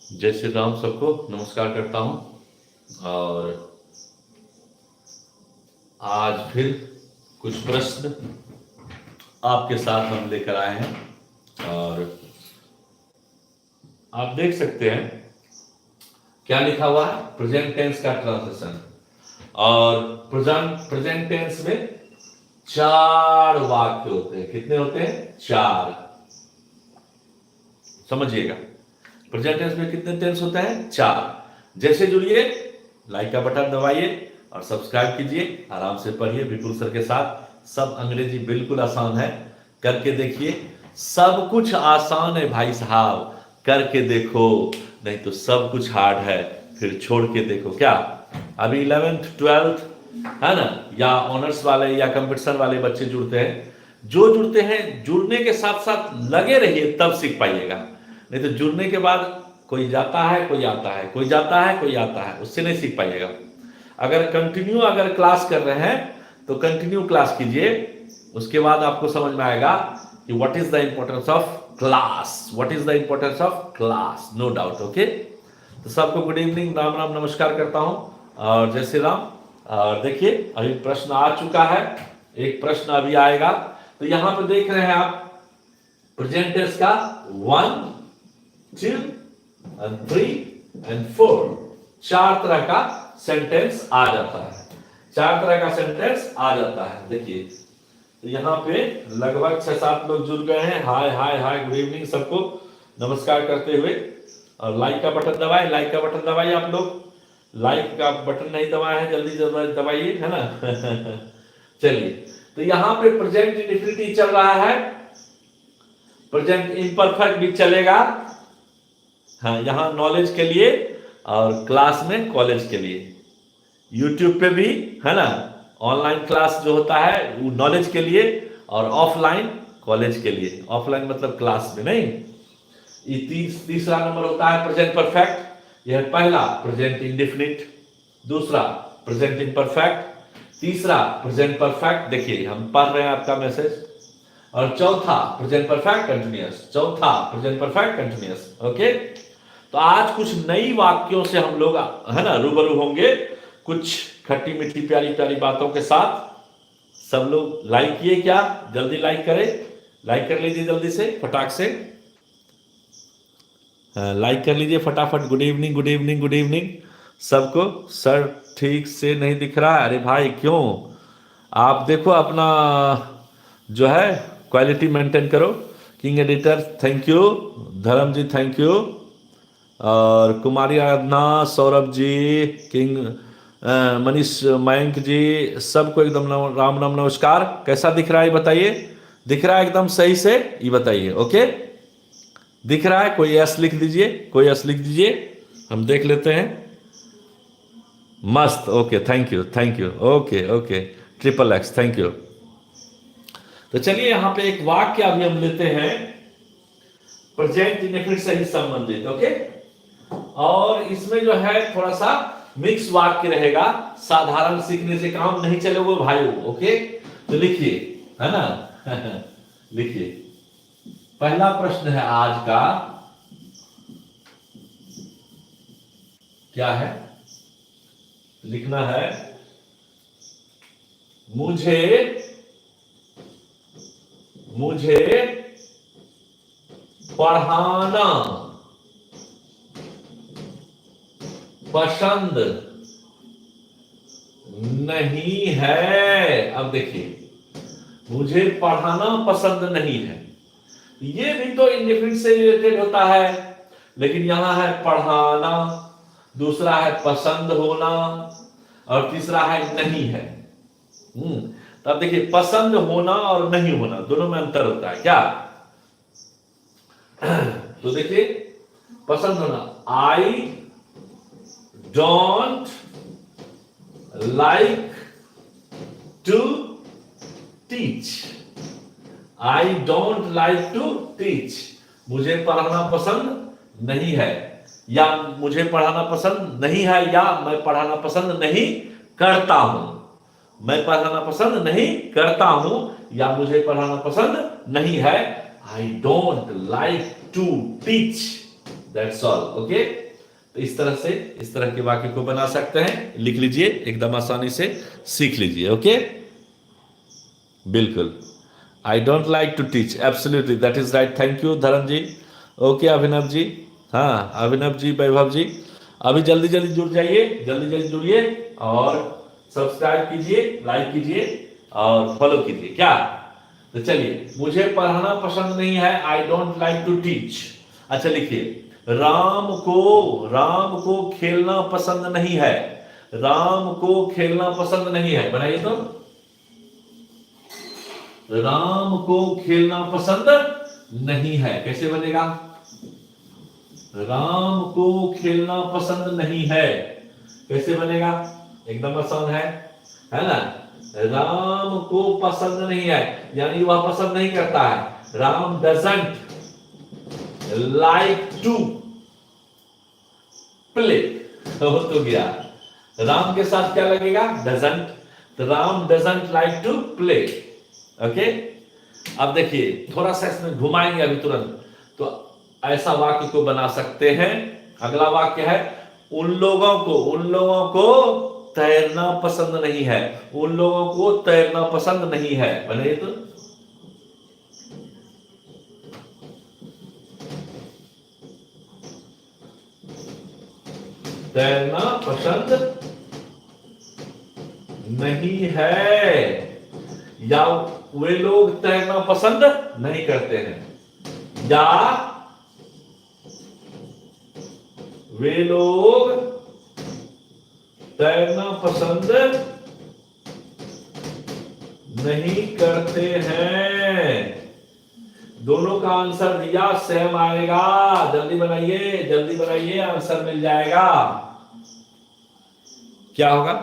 जय श्री राम। सबको नमस्कार करता हूं। और आज फिर कुछ प्रश्न आपके साथ हम लेकर आए हैं और आप देख सकते हैं क्या लिखा हुआ है। प्रेजेंट टेंस का ट्रांसलेशन। और प्रेजेंट टेंस में 4 वाक्य होते हैं। कितने होते हैं? 4। समझिएगा, प्रेजेंट टेंस में कितने टेंस होते हैं? 4। जैसे जुड़िए, लाइक का बटन दबाइए और सब्सक्राइब कीजिए। आराम से पढ़िए विपुल सर के साथ। सब अंग्रेजी बिल्कुल आसान है, करके देखिए। सब कुछ आसान है भाई साहब, करके देखो। नहीं तो सब कुछ हार्ड है, फिर छोड़ के देखो। क्या अभी 11th 12th है ना, या ऑनर्स वाले या कंपटीशन वाले बच्चे जुड़ते हैं? जो जुड़ते हैं, जुड़ने के साथ साथ लगे रहिए, तब सीख पाइएगा। नहीं तो जुड़ने के बाद कोई जाता है, कोई आता है, कोई जाता है, कोई आता है, उससे नहीं सीख पाइएगा। अगर कंटिन्यू अगर क्लास कर रहे हैं तो कंटिन्यू क्लास कीजिए। उसके बाद आपको समझ में आएगा कि what is the importance of class, what is the importance of class. No doubt. Okay, तो सबको गुड इवनिंग, राम राम, नमस्कार करता हूं और जय श्री राम। और देखिए, अभी प्रश्न आ चुका है, एक प्रश्न अभी आएगा। तो यहां पर देख रहे हैं आप प्रेजेंट टेंस का 1, 2 and 3 and 4 4 तरह का सेंटेंस आ जाता है। 4 तरह का सेंटेंस आ जाता है। देखिए, तो यहाँ पे लगभग 6-7 लोग जुड़ गए हैं। हाय हाय हाय, गुड इवनिंग सबको नमस्कार करते हुए। और लाइक का बटन दबाए, लाइक का बटन दबाइए। आप लोग लाइक का बटन नहीं दबाए हैं, जल्दी जल्दी दबाइए, है ना। चलिए, तो यहाँ पे प्रेजेंट इंडेफिनिट चल रहा है, प्रेजेंट इम्परफेक्ट भी चलेगा। हाँ, यहाँ नॉलेज के लिए और क्लास में कॉलेज के लिए। यूट्यूब पे भी है ना, ऑनलाइन क्लास जो होता है वो नॉलेज के लिए और ऑफलाइन कॉलेज के लिए। ऑफलाइन मतलब क्लास में नहीं। ये तीसरा नंबर होता है प्रेजेंट परफेक्ट। यह पहला प्रेजेंट इंडेफिनिट, दूसरा प्रेजेंट इम्परफेक्ट, तीसरा प्रेजेंट परफेक्ट। देखिए, हम पढ़ रहे हैं आपका मैसेज। और चौथा प्रेजेंट परफेक्ट कंटिन्यूअस, चौथा प्रेजेंट परफेक्ट कंटिन्यूअस। ओके, तो आज कुछ नई वाक्यों से हम लोग है ना रूबरू होंगे, कुछ खट्टी मीठी प्यारी प्यारी बातों के साथ। सब लोग लाइक किए क्या? जल्दी लाइक करें, लाइक कर लीजिए जल्दी से, फटाक से लाइक कर लीजिए फटाफट। Good evening, good evening, good evening सबको। सर ठीक से नहीं दिख रहा है। अरे भाई क्यों? आप देखो अपना जो है क्वालिटी मेंटेन करो। King editor thank you, Dharm ji thank you, और कुमारी आराधना, सौरभ जी, किंग मनीष, मयंक जी, सबको एकदम राम नाम नमस्कार। कैसा दिख रहा है बताइए? दिख रहा है एकदम सही से? ये बताइए। ओके, दिख रहा है? कोई एस लिख दीजिए, कोई एस लिख दीजिए, हम देख लेते हैं। मस्त, okay, thank you, thank you, okay okay, triple x, thank you. तो चलिए, यहां पे एक वाक्य अभी हम लेते हैं प्रेजेंट इंडेफिनिट से ही संबंधित। ओके, और इसमें जो है थोड़ा सा मिक्स वाक्य रहेगा। साधारण सीखने से काम नहीं चलेगा भाइयों। ओके, तो लिखिए, है ना। लिखिए, पहला प्रश्न है आज का, क्या है? लिखना है, मुझे पढ़ाना पसंद नहीं है। अब देखिए, मुझे पढ़ाना पसंद नहीं है, ये भी तो इंडेफिनिट से रिलेटेड होता है, लेकिन यहां है पढ़ाना, दूसरा है पसंद होना, और तीसरा है नहीं है। तो अब देखिए, पसंद होना और नहीं होना दोनों में अंतर होता है क्या? तो देखिए, पसंद होना, I don't like to teach, I don't like to teach, मुझे पढ़ाना पसंद नहीं है, या मुझे पढ़ाना पसंद नहीं है, या मैं पढ़ाना पसंद नहीं करता हूं। मैं पढ़ाना पसंद नहीं करता हूं, या मुझे पढ़ाना पसंद नहीं है। I don't like to teach. That's all. Okay, तो इस तरह से इस तरह के वाक्य को बना सकते हैं, लिख लीजिए, एकदम आसानी से सीख लीजिए। ओके, बिल्कुल। I don't like to teach, absolutely that is right. Thank you Dharm ji. Okay Abhinav ji, हाँ अभिनव जी, वैभव जी, अभी जल्दी जल्दी जुड़ जाइए, जल्दी जल्दी जुड़िए और सब्सक्राइब कीजिए, लाइक कीजिए और फॉलो कीजिए। क्या, तो चलिए, मुझे पढ़ाना पसंद नहीं है, I don't like to teach. अच्छा लिखिए, राम को खेलना पसंद नहीं है, राम को खेलना पसंद नहीं है, बनाइए तो, राम को खेलना पसंद नहीं है, कैसे बनेगा? राम को खेलना पसंद नहीं है, कैसे बनेगा? एकदम आसान है ना? राम को पसंद नहीं है, यानी वह पसंद नहीं करता है। Ram doesn't like to play, तो गया, राम के साथ क्या लगेगा? डजंट, तो Ram doesn't like to play. Okay, अब देखिए थोड़ा सा इसमें घुमाएंगे अभी तुरंत, तो ऐसा वाक्य को बना सकते हैं। अगला वाक्य है, उन लोगों को तैरना पसंद नहीं है, उन लोगों को तैरना पसंद नहीं है, बने तो, तैरना पसंद नहीं है, या वे लोग तैरना पसंद नहीं करते हैं, या वे लोग तैरना पसंद नहीं करते हैं। दोनों का आंसर दिया सेम आएगा, जल्दी बनाइए, आंसर मिल जाएगा। क्या होगा?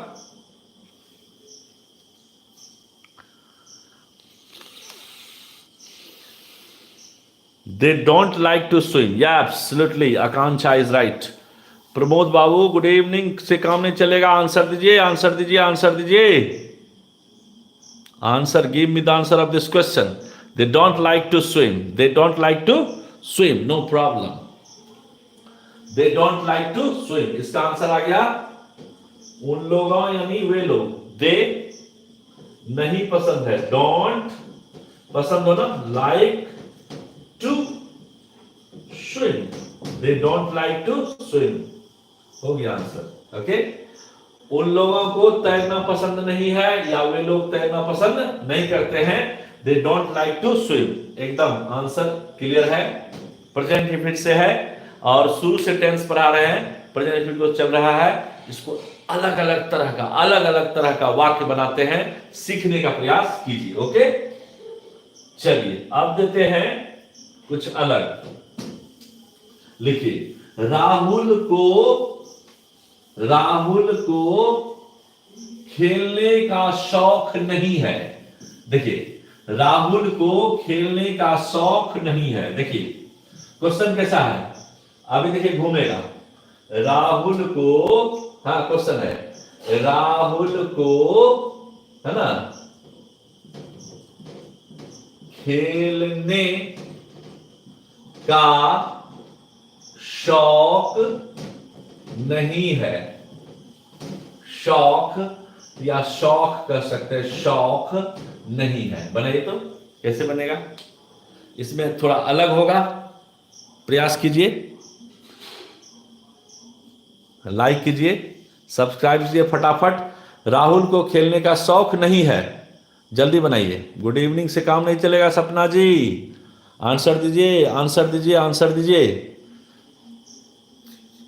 They don't like to swim. Yeah, absolutely. Akanksha is right. Pramod Babu good evening, से काम नहीं चलेगा, आंसर दीजिए, answer, give me the answer of this question. They don't like to swim, no problem, they don't like to swim, इसका answer आ गया, उन लोगों यानी वे लोग, दे नहीं पसंद है, डोंट पसंद हो ना, like to swim, they don't like to swim, हो गया आंसर। ओके, उन लोगों को तैरना पसंद नहीं है, या वे लोग तैरना पसंद नहीं करते हैं, they don't like to swim, एकदम आंसर क्लियर है। प्रेजेंट इंडेफिनिट से है और शुरू से टेंस पढ़ा रहे हैं, प्रेजेंट इंडेफिनिट को चल रहा है, इसको अलग अलग तरह का वाक्य बनाते हैं, सीखने का प्रयास कीजिए। ओके, चलिए अब देते हैं कुछ अलग, लिखिए, राहुल को खेलने का शौक नहीं है। देखिए, राहुल को खेलने का शौक नहीं है। देखिए क्वेश्चन कैसा है, अभी देखिए घूमेगा, राहुल को, हाँ क्वेश्चन है, राहुल को, है ना, खेलने का शौक नहीं है, शौक या शौक कर सकते हैं, शौक नहीं है, बनाइए तो, कैसे बनेगा? इसमें थोड़ा अलग होगा, प्रयास कीजिए, लाइक कीजिए, सब्सक्राइब कीजिए फटाफट। राहुल को खेलने का शौक नहीं है, जल्दी बनाइए, गुड इवनिंग से काम नहीं चलेगा, सपना जी आंसर दीजिए,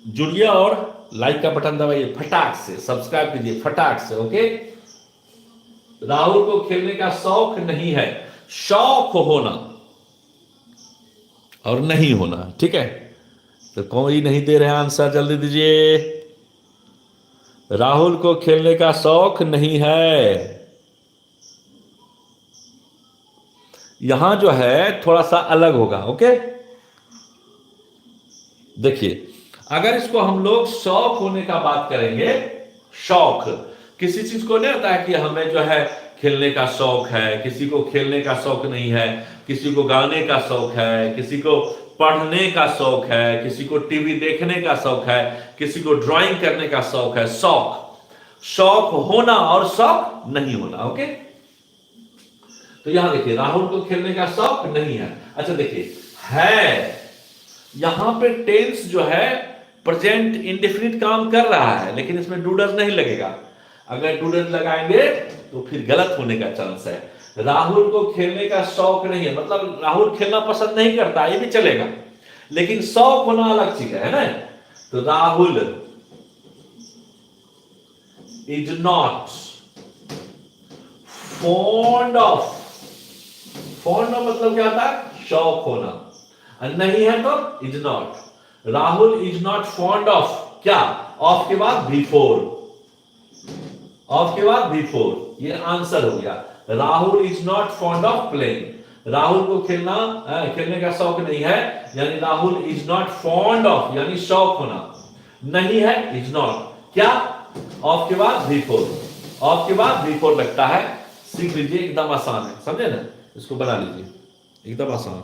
जुड़िए और लाइक का बटन दबाइए, फटाक से सब्सक्राइब कीजिए, फटाक से। ओके, राहुल को खेलने का शौक नहीं है, शौक होना और नहीं होना, ठीक है, तो कोई नहीं दे रहे आंसर, जल्दी दीजिए। राहुल को खेलने का शौक नहीं है, यहां जो है थोड़ा सा अलग होगा। ओके, देखिए, अगर इसको हम लोग शौक होने का बात करेंगे, शौक किसी चीज को नहीं होता है कि हमें जो है खेलने का शौक है, किसी को खेलने का शौक नहीं है, किसी को गाने का शौक है, किसी को पढ़ने का शौक है, किसी को टीवी देखने का शौक है, किसी को ड्राइंग करने का शौक है। शौक, शौक होना और शौक नहीं होना। ओके, तो यहां देखिए राहुल को खेलने का शौक नहीं है। अच्छा देखिए है, यहां पे टेंस जो है प्रेजेंट इंडेफिनिट काम कर रहा है, लेकिन इसमें डूडर नहीं लगेगा। अगर डूडर लगाएंगे तो फिर गलत होने का चांस है। राहुल को खेलने का शौक नहीं है, मतलब राहुल खेलना पसंद नहीं करता, ये भी चलेगा, लेकिन शौक होना अलग चीज है ना। तो Rahul is not fond of, fond of मतलब क्या होता है? शौक होना, और नहीं है तो is not. Rahul is not fond of क्या? ऑफ के बाद बिफोर, ऑफ के बाद बिफोर, ये आंसर हो गया। Rahul is not fond of playing, Rahul को खेलने का शौक नहीं है, यानी Rahul is not fond of यानी शौक होना, नहीं है इज नॉट क्या? ऑफ के बाद बिफोर, ऑफ के बाद बिफोर लगता है। सीख लीजिए, एकदम आसान है, समझे ना? इसको बना लीजिए, एकदम आसान,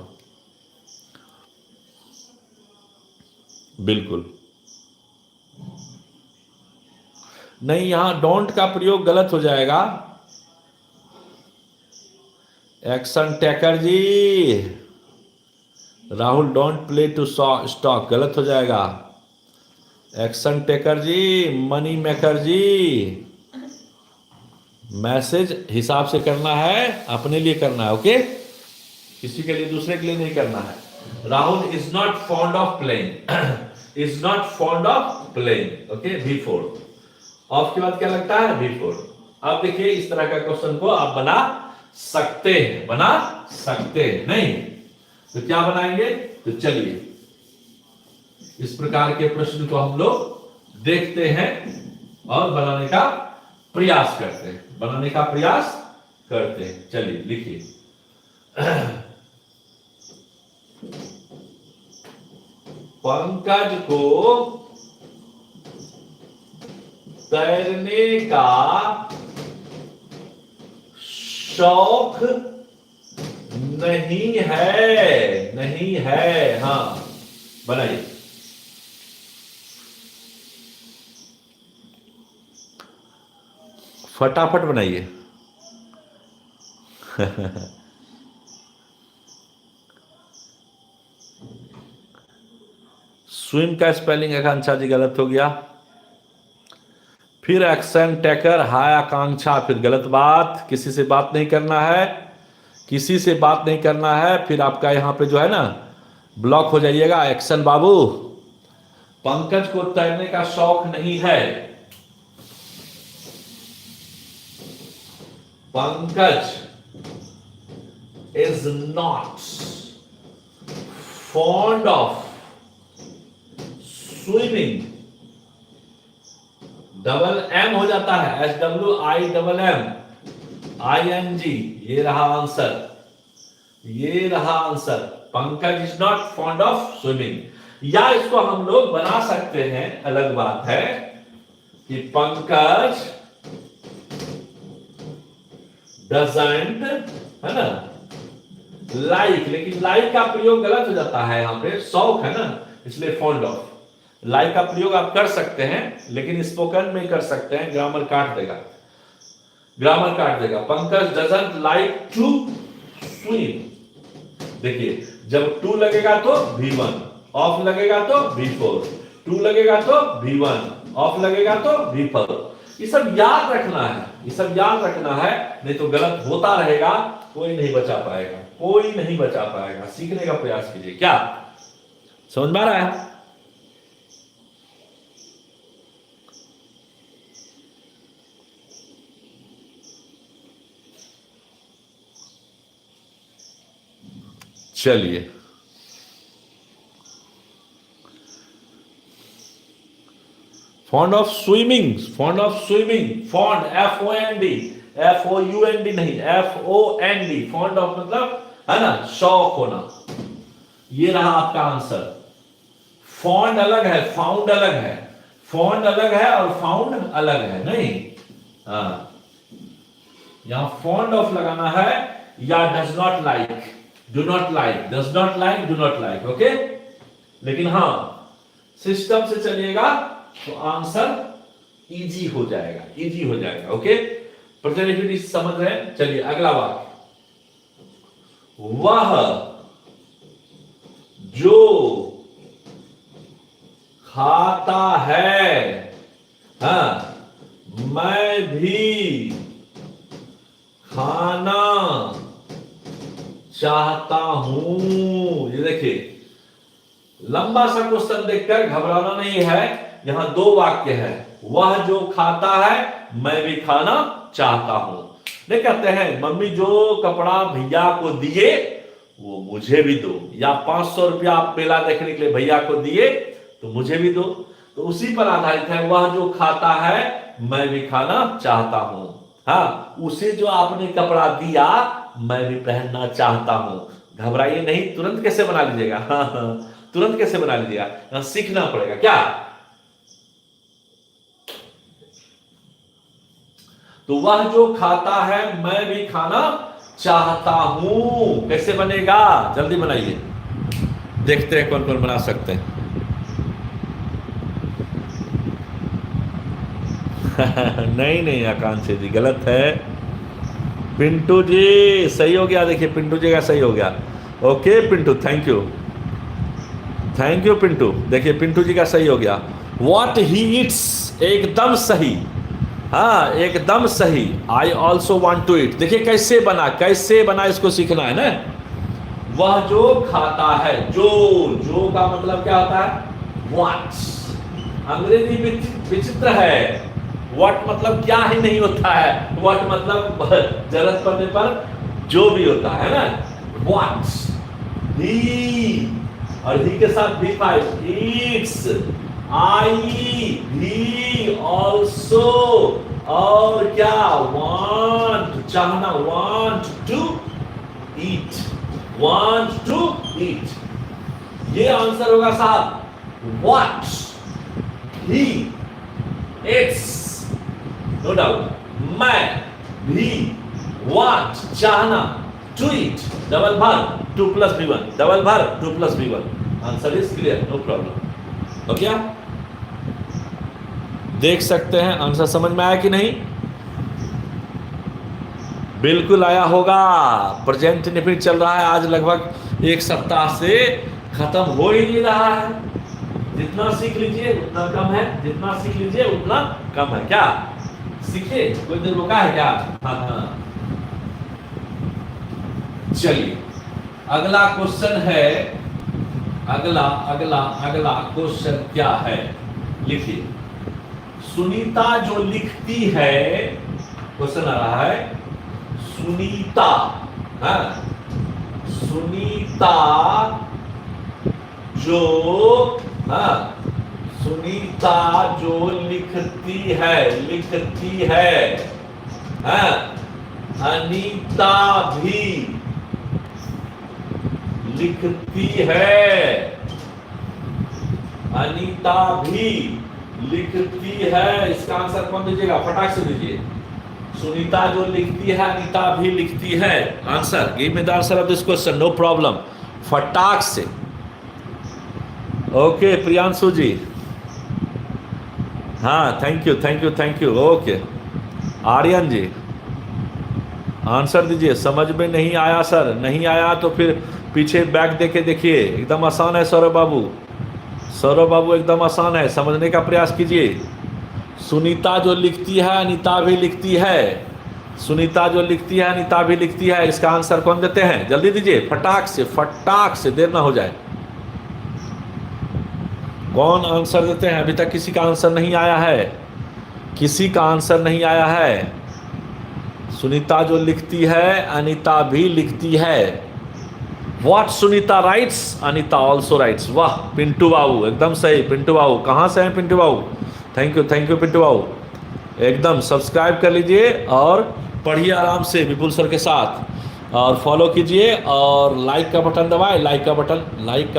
बिल्कुल नहीं। यहां डोंट का प्रयोग गलत हो जाएगा। Action taker ji, Rahul don't play to stock, गलत हो जाएगा। Action taker ji, money maker ji, message हिसाब से करना है, अपने लिए करना है। ओके, किसी के लिए, दूसरे के लिए नहीं करना है। Rahul is not fond of playing, is not fond of playing. Okay, before, of के बाद क्या लगता है? बिफोर। अब देखिए इस तरह का क्वेश्चन को आप बना सकते हैं, बना सकते हैं नहीं तो क्या बनाएंगे? तो चलिए इस प्रकार के प्रश्न को हम लोग देखते हैं और बनाने का प्रयास करते हैं, बनाने का प्रयास करते हैं। चलिए लिखिए, पंकज को तैरने का शौक नहीं है, नहीं है। हाँ बनाइए, फटाफट बनाइए। स्विम का स्पेलिंग आकांक्षा जी गलत हो गया। फिर एक्शन टेकर, हाय आकांक्षा, फिर गलत बात, किसी से बात नहीं करना है, किसी से बात नहीं करना है। फिर आपका यहां पे जो है ना ब्लॉक हो जाइएगा। एक्शन बाबू, पंकज को तैरने का शौक नहीं है, Pankaj is not fond of swimming, double M हो जाता है, SWIMMING, ये रहा आंसर, ये रहा answer. Pankaj is not fond of swimming, या इसको हम लोग बना सकते हैं, अलग बात है कि पंकज डजंट, है ना, लाइक, लेकिन लाइक का प्रयोग गलत हो जाता है, यहां पे शौक है ना, इसलिए फॉन्ड ऑफ। लाइक का प्रयोग आप कर सकते हैं, लेकिन स्पोकन में कर सकते हैं, ग्रामर काट देगा, ग्रामर काट देगा। Pankaj doesn't like to swim, देखिए जब टू लगेगा तो V1, ऑफ लगेगा तो V4, टू लगेगा तो V1, ऑफ लगेगा तो V4। ये सब याद रखना है, ये सब याद रखना है, नहीं तो गलत होता रहेगा, कोई नहीं बचा पाएगा, कोई नहीं बचा पाएगा। सीखने का प्रयास कीजिए। क्या समझ में आ रहा है? चलिए fond of swimming, fond of swimming, fond FOND, FOUND नहीं, FOND, फॉन्ड ऑफ मतलब है ना शौक होना। ये रहा आपका आंसर। फॉन्ड अलग है, फाउंड अलग है, फॉन्ड अलग है और फाउंड अलग है, नहीं। हाँ, यहां फॉन्ड ऑफ लगाना है या does not like, do not like, does not like, do not like. Okay, लेकिन हाँ सिस्टम से चलिएगा तो आंसर इजी हो जाएगा, इजी हो जाएगा। ओके, प्रेजेंट इंडेफिनिट समझ रहे हैं? चलिए अगला वाक्य, वह जो खाता है, हाँ, मैं भी खाना चाहता हूं। ये देखिए लंबा सा क्वेश्चन देखकर घबराना नहीं है, यहां दो वाक्य है, वह जो खाता है मैं भी खाना चाहता हूं। नहीं कहते हैं मम्मी जो कपड़ा भैया को दिए वो मुझे भी दो, या 500 रुपया आप मेला देखने के लिए भैया को दिए तो मुझे भी दो। तो उसी पर आधारित है, वह जो खाता है मैं भी खाना चाहता हूं। हाँ, उसे जो आपने कपड़ा दिया मैं भी पहनना चाहता हूं। घबराइए नहीं, तुरंत कैसे बना लीजिएगा? हाँ, तुरंत कैसे बना लीजिएगा? सीखना पड़ेगा क्या? तो वह जो खाता है मैं भी खाना चाहता हूं, कैसे बनेगा? जल्दी बनाइए, देखते हैं कौन कौन बना सकते हैं। नहीं नहीं आकांक्षी जी गलत है। पिंटू जी सही हो गया, देखिए पिंटू जी का सही हो गया। Okay Pintu, thank you, thank you Pintu. देखिए पिंटू जी का सही हो गया। व्हाट ही ईट्स, एकदम सही, हाँ एकदम सही। I also want to eat. देखिए कैसे बना, कैसे बना इसको सीखना है ना। वह जो खाता है, जो का मतलब क्या होता है? व्हाट। अंग्रेजी विचित्र है, व्हाट मतलब क्या ही नहीं होता है, व्हाट मतलब जरूरत पड़ने पर जो भी होता है ना। व्हाट ही, और ही के साथ V5 ईट्स, आई भी ऑल्सो, और क्या? वांट, चाहना, want to eat, want to eat. ये आंसर होगा साहब, what he it's, no doubt. मैं भी वांट, चाहना, टू ईट, डबल भर 2 + V1, डबल भर 2 + V1। Answer is clear, no problem. तो क्या देख सकते हैं आंसर समझ में आया कि नहीं? बिल्कुल आया होगा। प्रेजेंट इंडेफिनिट चल रहा है आज लगभग 1 सप्ताह से, खत्म हो ही नहीं रहा है। जितना सीख लीजिए उतना कम है, जितना सीख लीजिए उतना कम है। क्या सीखिए, कोई देर रुका है क्या? हाँ। चलिए अगला क्वेश्चन है, अगला क्वेश्चन क्या है? लिखिए, सुनीता जो लिखती है, क्वेश्चन आ रहा है, सुनीता, हाँ, सुनीता जो, हाँ, सुनीता जो लिखती है, हाँ, अनीता भी लिखती है, अनीता भी लिखती है। इसका आंसर कौन दीजिएगा? फटाक से दीजिए। सुनीता जो लिखती है अनीता भी लिखती है। Answer, give me the answer of this question, no problem, फटाक से। ओके प्रियांशु जी, हाँ thank you thank you thank you. Okay Aryan ji answer दीजिए। समझ में नहीं आया सर? नहीं आया तो फिर पीछे बैक देके देखिए, एकदम आसान है सौरभ बाबू, सौरभ बाबू एकदम आसान है, समझने का प्रयास कीजिए। सुनीता जो लिखती है अनीता भी लिखती है, सुनीता जो लिखती है अनीता भी लिखती है। इसका आंसर कौन देते हैं? जल्दी दीजिए, फटाक से, देर ना हो जाए। कौन आंसर देते हैं? अभी तक किसी का आंसर नहीं आया है, किसी का आंसर नहीं आया है। सुनीता जो लिखती है अनीता भी लिखती है। What Sunita writes Anita also rights. वाह पिंटू बाबू एकदम सही। पिंटू बाबू कहाँ से हैं? पिंटू बाबू थैंक यू पिंटू बाबू। एकदम सब्सक्राइब कर लीजिए और पढ़िए आराम से विपुल सर के साथ, और फॉलो कीजिए, और लाइक का बटन दबाए, लाइक का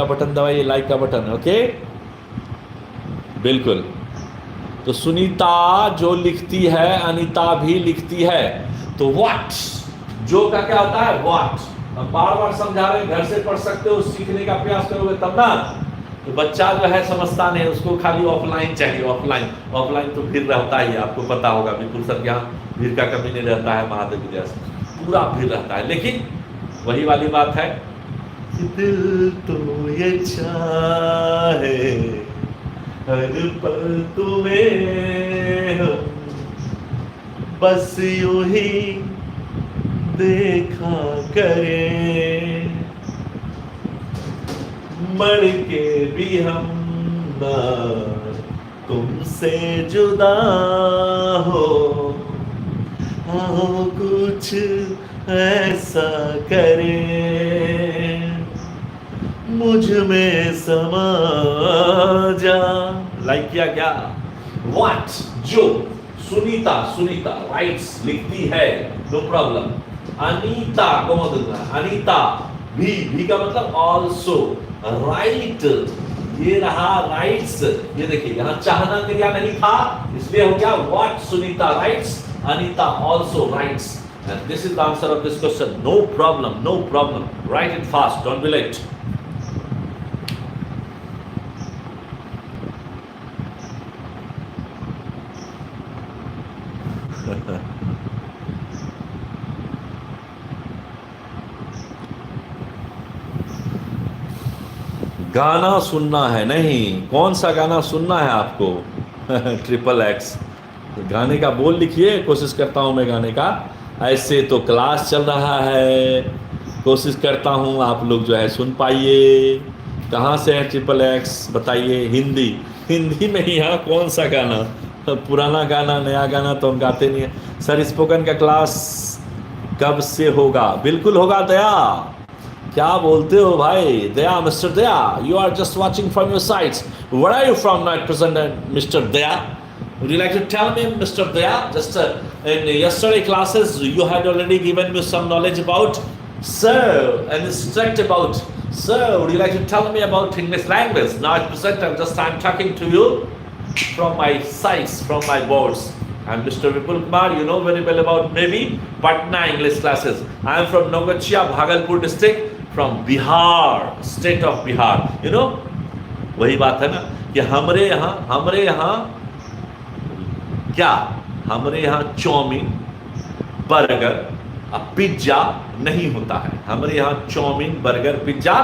बटन दबाइए, लाइक का बटन। ओके बिल्कुल। तो सुनीता जो लिखती है अनीता भी लिखती है। तो व्हाट, जो का क्या होता है? व्हाट, हम बार बार समझा रहे हैं, घर से पढ़ सकते हो, सीखने का प्रयास करोगे तब ना। तो बच्चा जो है समझता नहीं, उसको खाली ऑफलाइन चाहिए, ऑफलाइन। ऑफलाइन तो भीड़ रहता ही है, आपको पता होगा, बिल्कुल सर, यहाँ भीड़ का कमी नहीं रहता है, महादेव विद्या से पूरा भीड़ रहता है। लेकिन वही वाली बात है कि दिल तो ये चाहे हर पल तुम्हें हो, बस यूं ही देखा करे, मर के भी हम ना तुमसे जुदा हो, आओ कुछ ऐसा करे, मुझ में समा जा। लाइक किया क्या? व्हाट? जो सुनीता, सुनीता राइट्स लिखती है, नो प्रॉब्लम। अनीता कौन दूंगा? अनीता भी का मतलब ऑल्सो, राइट, ये रहा राइट्स। ये देखिए यहाँ चाहना क्रिया नहीं था, इसलिए हो गया what Sunita writes, Anita also rights. And this is the answer of this question. No problem, no problem. Write it fast, don't be late. गाना सुनना है? नहीं, कौन सा गाना सुनना है आपको? ट्रिपल एक्स गाने का बोल लिखिए, कोशिश करता हूँ मैं गाने का। ऐसे तो क्लास चल रहा है, कोशिश करता हूँ आप लोग जो है सुन पाइए। कहाँ से है ट्रिपल एक्स बताइए? हिंदी, हिंदी में ही। हाँ, कौन सा गाना? पुराना गाना, नया गाना तो हम गाते नहीं है। सर स्पोकन का क्लास कब से होगा? बिल्कुल होगा दया। क्या बोलते हो भाई? Daya, mister Daya, you are just watching from your sites. Where are you from night present, mister Daya? Would you like to tell me, Mr. Daya? Just in yesterday classes, you had already given me some knowledge about, sir, and instruct about, sir. Would you like to tell me about English language? Now at present, I'm talking to you from my sites, from my boards. I'm Mr. Vipul Kumar. You know very well about maybe Patna English classes. I am from Nogachia, Bhagalpur district, from Bihar, state of Bihar. You know, वही बात है ना कि हमारे यहाँ क्या, हमारे यहाँ चाउमीन, बर्गर, पिज्जा नहीं होता है। हमारे यहाँ चाउमीन, बर्गर, पिज्जा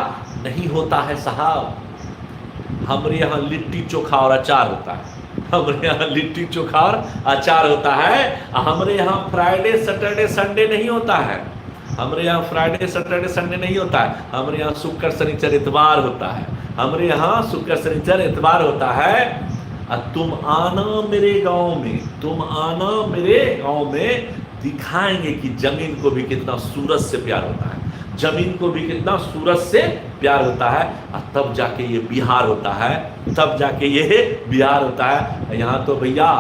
नहीं होता है साहब। हमारे यहाँ लिट्टी चोखा और अचार होता है। हमारे यहाँ लिट्टी चोखा और अचार होता है। हमारे यहाँ फ्राइडे सैटरडे संडे नहीं होता है। हमारे यहाँ फ्राइडे सैटरडे संडे नहीं होता है। हमारे यहाँ शुक्र शनिचर इतवार होता है। हमारे यहाँ शुक्र शनिचर इतवार होता है। तुम आना मेरे गांव में, तुम आना मेरे गांव में, दिखाएंगे कि जमीन को भी कितना सूरज से प्यार होता है, जमीन को भी कितना सूरज से प्यार होता है। और तब जाके ये बिहार होता है, तब जाके ये बिहार होता है। यहाँ तो भैया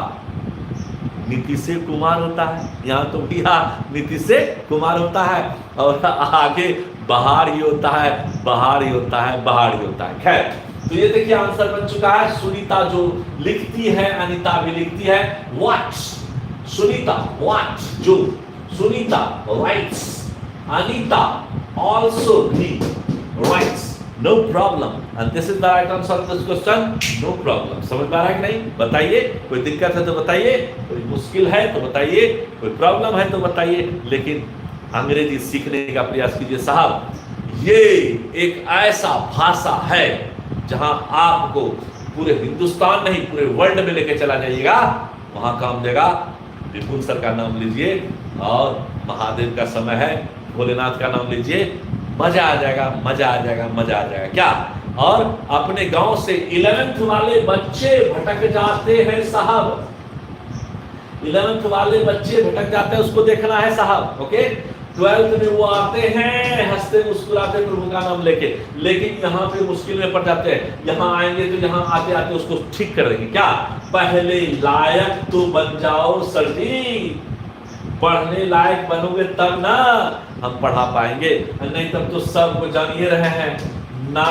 नीतीश कुमार होता है, यहाँ तो भैया नीतीश कुमार होता है, और आगे बाहर ही होता है, बाहर ही होता है, बाहर ही होता है। खैर, तो ये देखिए आंसर बन चुका है। सुनीता जो लिखती है, अनीता भी लिखती है। व्हाट? सुनीता व्हाट, जो सुनीता राइट्स, अनीता ऑल्सो भी writes, no problem. And this is the right answer of this question, no problem. समझ में आ रहा है कि नहीं? बताइए, कोई दिक्कत है तो बताइए, कोई मुश्किल है तो बताइए, कोई प्रॉब्लम है तो बताइए, लेकिन अंग्रेजी सीखने का प्रयास कीजिए साहब। ये एक ऐसा भाषा है जहां आपको पूरे हिंदुस्तान नहीं, पूरे वर्ल्ड में लेके चला जाइएगा, वहां काम देगा। विपुल सर का नाम लीजिए, और महादेव का समय है, भोलेनाथ का नाम लीजिए, मजा आ जाएगा, मजा आ जाएगा, मजा आ जाएगा। क्या? और अपने गांव से 11th वाले बच्चे भटक जाते हैं साहब, 11th वाले बच्चे भटक जाते हैं, उसको देखना है साहब। ओके, 12th में वो आते हैं हंसते मुस्कुराते प्रभु का नाम लेके, लेकिन यहाँ पे मुश्किल में पड़ जाते हैं। यहाँ आएंगे तो यहाँ आते आते उसको ठीक कर देंगे। क्या? पहले लायक तो बन जाओ सर जी, पढ़ने लायक बनोगे तब ना हम पढ़ा पाएंगे, नहीं तब तो सब जानिए रहे हैं ना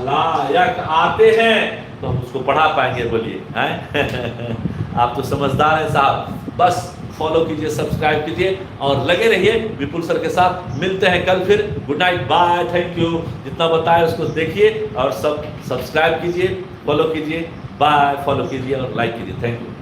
लायक आते हैं तो हम उसको पढ़ा पाएंगे। बोलिए हैं? आप तो समझदार हैं साहब। बस फॉलो कीजिए, सब्सक्राइब कीजिए और लगे रहिए विपुल सर के साथ। मिलते हैं कल फिर। Good night, bye, thank you. जितना बताया उसको देखिए और सब सब्सक्राइब कीजिए, फॉलो कीजिए, बाय, फॉलो कीजिए और लाइक कीजिए। Thank you.